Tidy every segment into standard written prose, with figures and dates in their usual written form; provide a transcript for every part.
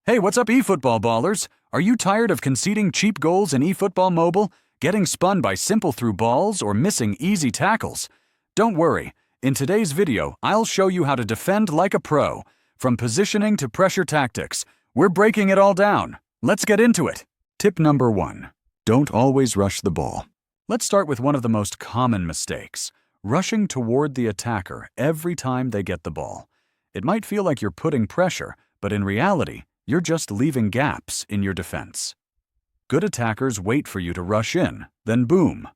Hey, what's up, eFootball ballers? Are you tired of conceding cheap goals in eFootball Mobile, getting spun by simple through balls, or missing easy tackles? Don't worry. In today's video, I'll show you how to defend like a pro. From positioning to pressure tactics, we're breaking it all down. Let's get into it. Tip number 1. Don't always rush the ball. Let's start with one of the most common mistakes: rushing toward the attacker every time they get the ball. It might feel like you're putting pressure, but in reality, you're just leaving gaps in your defense. Good attackers wait for you to rush in, then boom.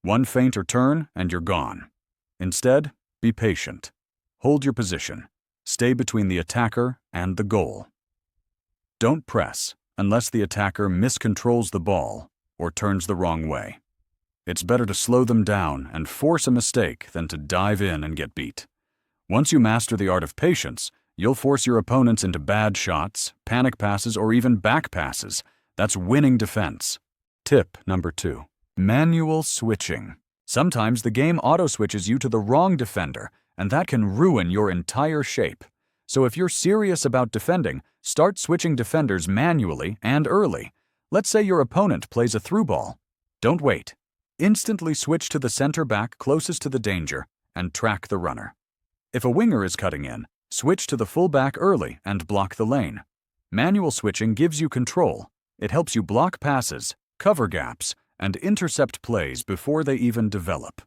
One feint or turn, and you're gone. Instead, be patient. Hold your position. Stay between the attacker and the goal. Don't press unless the attacker miscontrols the ball or turns the wrong way. It's better to slow them down and force a mistake than to dive in and get beat. Once you master the art of patience, you'll force your opponents into bad shots, panic passes, or even back passes. That's winning defense. Tip number 2. Manual switching. Sometimes the game auto-switches you to the wrong defender, and that can ruin your entire shape. So if you're serious about defending, start switching defenders manually and early. Let's say your opponent plays a through ball. Don't wait. Instantly switch to the center back closest to the danger and track the runner. If a winger is cutting in, switch to the fullback early and block the lane. Manual switching gives you control. It helps you block passes, cover gaps, and intercept plays before they even develop.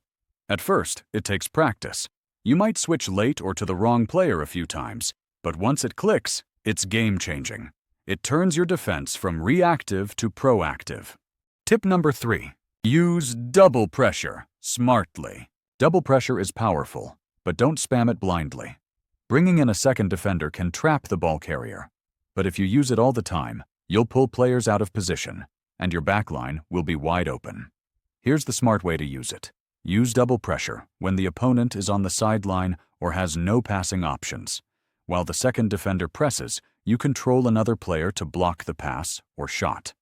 At first, it takes practice. You might switch late or to the wrong player a few times, but once it clicks, it's game-changing. It turns your defense from reactive to proactive. Tip number 3. Use double pressure smartly. Double pressure is powerful, but don't spam it blindly. Bringing in a second defender can trap the ball carrier. But if you use it all the time, you'll pull players out of position, and your backline will be wide open. Here's the smart way to use it. Use double pressure when the opponent is on the sideline or has no passing options. While the second defender presses, you control another player to block the pass or shot.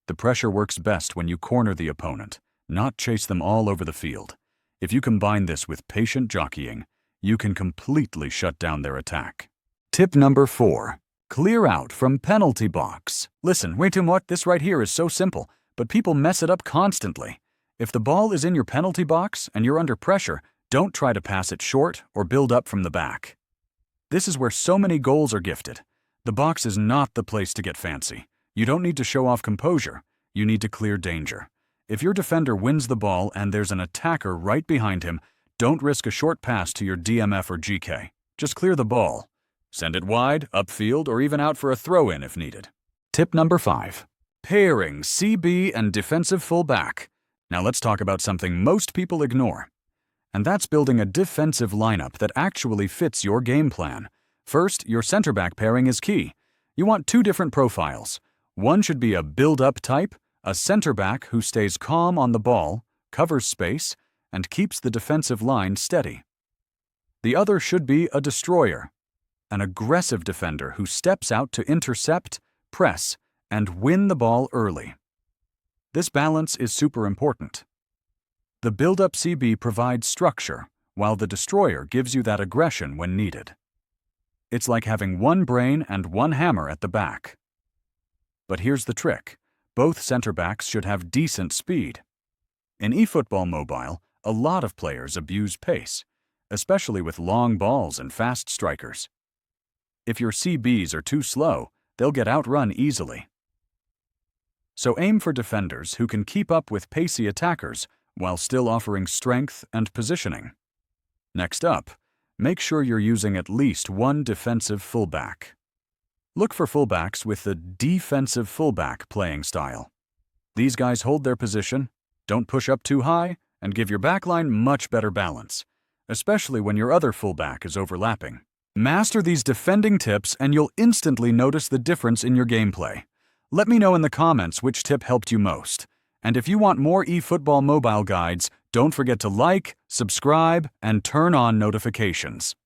The pressure works best when you corner the opponent, not chase them all over the field. If you combine this with patient jockeying, you can completely shut down their attack. Tip number 4. Clear out from penalty box. Listen, wait a what? This right here is so simple, but people mess it up constantly. If the ball is in your penalty box and you're under pressure, don't try to pass it short or build up from the back. This is where so many goals are gifted. The box is not the place to get fancy. You don't need to show off composure. You need to clear danger. If your defender wins the ball and there's an attacker right behind him, don't risk a short pass to your DMF or GK. Just clear the ball. Send it wide, upfield, or even out for a throw-in if needed. Tip number 5. Pairing CB and defensive fullback. Now let's talk about something most people ignore. And that's building a defensive lineup that actually fits your game plan. First, your center back pairing is key. You want 2 different profiles. One should be a build-up type, a center back who stays calm on the ball, covers space, and keeps the defensive line steady. The other should be a destroyer, an aggressive defender who steps out to intercept, press, and win the ball early. This balance is super important. The build-up CB provides structure, while the destroyer gives you that aggression when needed. It's like having one brain and one hammer at the back. But here's the trick. Both center backs should have decent speed. In eFootball Mobile, a lot of players abuse pace, especially with long balls and fast strikers. If your CBs are too slow, they'll get outrun easily. So aim for defenders who can keep up with pacey attackers while still offering strength and positioning. Next up, make sure you're using at least one defensive fullback. Look for fullbacks with the defensive fullback playing style. These guys hold their position, don't push up too high, and give your backline much better balance, especially when your other fullback is overlapping. Master these defending tips and you'll instantly notice the difference in your gameplay. Let me know in the comments which tip helped you most. And if you want more eFootball Mobile guides, don't forget to like, subscribe, and turn on notifications.